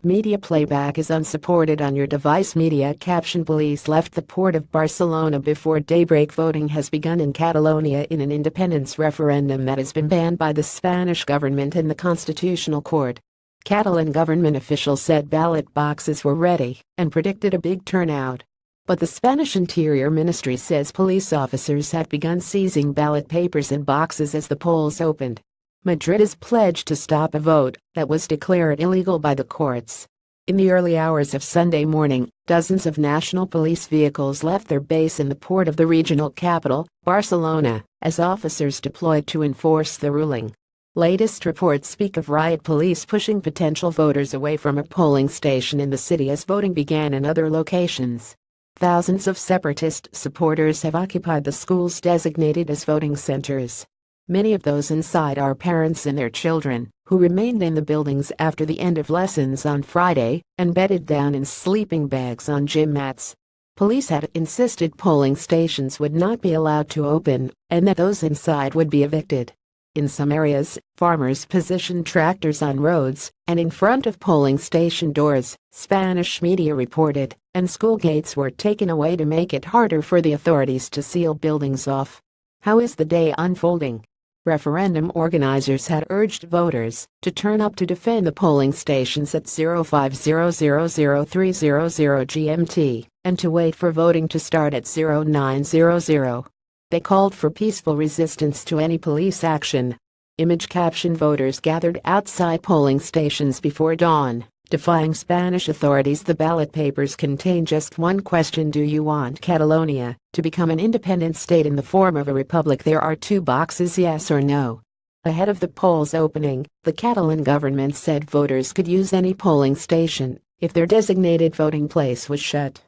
Media playback is unsupported on your device. Media captionPolice left the port of Barcelona before daybreak. Voting has begun in Catalonia in an independence referendum that has been banned by the Spanish government and the Constitutional Court. Catalan government officials said ballot boxes were ready and predicted a big turnout. But the Spanish Interior Ministry says police officers had begun seizing ballot papers and boxes as the polls opened. Madrid is pledged to stop a vote that was declared illegal by the courts. In the early hours of Sunday morning, dozens of national police vehicles left their base in the port of the regional capital, Barcelona, as officers deployed to enforce the ruling. Latest reports speak of riot police pushing potential voters away from a polling station in the city as voting began in other locations. Thousands of separatist supporters have occupied the schools designated as voting centers. Many of those inside are parents and their children, who remained in the buildings after the end of lessons on Friday and bedded down in sleeping bags on gym mats. Police had insisted polling stations would not be allowed to open and that those inside would be evicted. In some areas, farmers positioned tractors on roads and in front of polling station doors, Spanish media reported, and school gates were taken away to make it harder for the authorities to seal buildings off. How is the day unfolding? Referendum organizers had urged voters to turn up to defend the polling stations at 05000300 GMT and to wait for voting to start at 0900. They called for peaceful resistance to any police action. Image caption: voters gathered outside polling stations before dawn, defying Spanish authorities. The ballot papers contain just one question: do you want Catalonia to become an independent state in the form of a republic? There are two boxes: yes or no. Ahead of the polls opening, the Catalan government said voters could use any polling station if their designated voting place was shut.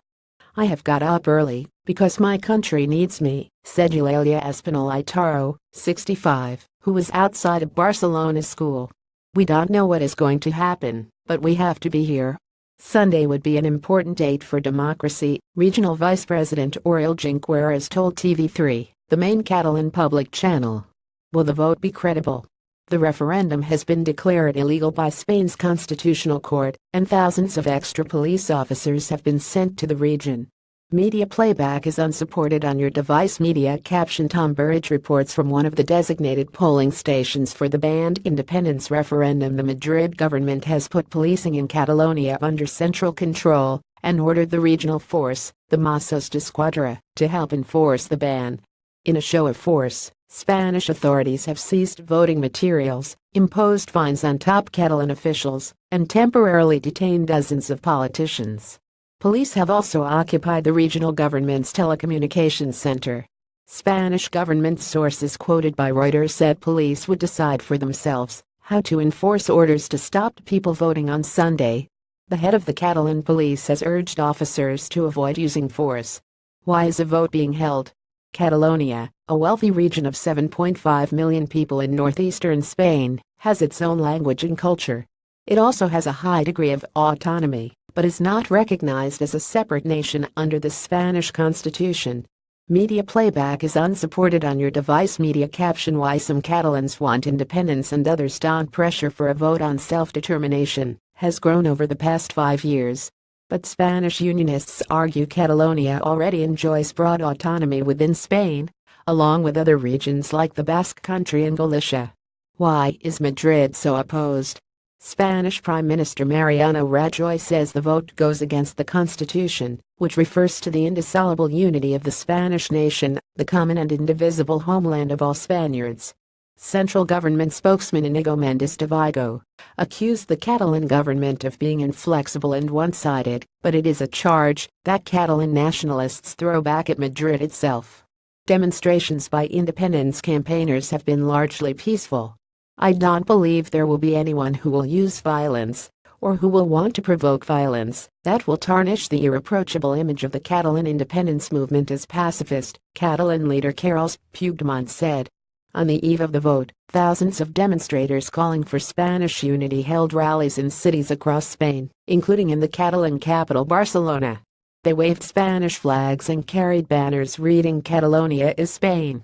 "I have got up early because my country needs me," said Eulalia Espinal-Itaro, 65, who was outside a Barcelona school. "We don't know what is going to happen, but we have to be here." Sunday would be an important date for democracy, Regional Vice President Oriol Junqueras told TV3, the main Catalan public channel. Will the vote be credible? The referendum has been declared illegal by Spain's Constitutional Court, and thousands of extra police officers have been sent to the region. Media playback is unsupported on your device. Media caption: Tom Burridge reports from one of the designated polling stations for the banned independence referendum. The Madrid government has put policing in Catalonia under central control and ordered the regional force, the Mossos d'Esquadra, to help enforce the ban. In a show of force, Spanish authorities have seized voting materials, imposed fines on top Catalan officials, and temporarily detained dozens of politicians. Police have also occupied the regional government's telecommunications center. Spanish government sources quoted by Reuters said police would decide for themselves how to enforce orders to stop people voting on Sunday. The head of the Catalan police has urged officers to avoid using force. Why is a vote being held? Catalonia, a wealthy region of 7.5 million people in northeastern Spain, has its own language and culture. It also has a high degree of autonomy, but is not recognized as a separate nation under the Spanish Constitution. Media playback is unsupported on your device. Media caption: why some Catalans want independence and others don't. Pressure for a vote on self-determination has grown over the past 5 years. But Spanish unionists argue Catalonia already enjoys broad autonomy within Spain, along with other regions like the Basque Country and Galicia. Why is Madrid so opposed? Spanish Prime Minister Mariano Rajoy says the vote goes against the Constitution, which refers to the indissoluble unity of the Spanish nation, the common and indivisible homeland of all Spaniards. Central government spokesman Inigo Mendes de Vigo accused the Catalan government of being inflexible and one-sided, but it is a charge that Catalan nationalists throw back at Madrid itself. Demonstrations by independence campaigners have been largely peaceful. I don't believe there will be anyone who will use violence, or who will want to provoke violence, that will tarnish the irreproachable image of the Catalan independence movement as pacifist, Catalan leader Carles Puigdemont said. On the eve of the vote, thousands of demonstrators calling for Spanish unity held rallies in cities across Spain, including in the Catalan capital Barcelona. They waved Spanish flags and carried banners reading "Catalonia is Spain."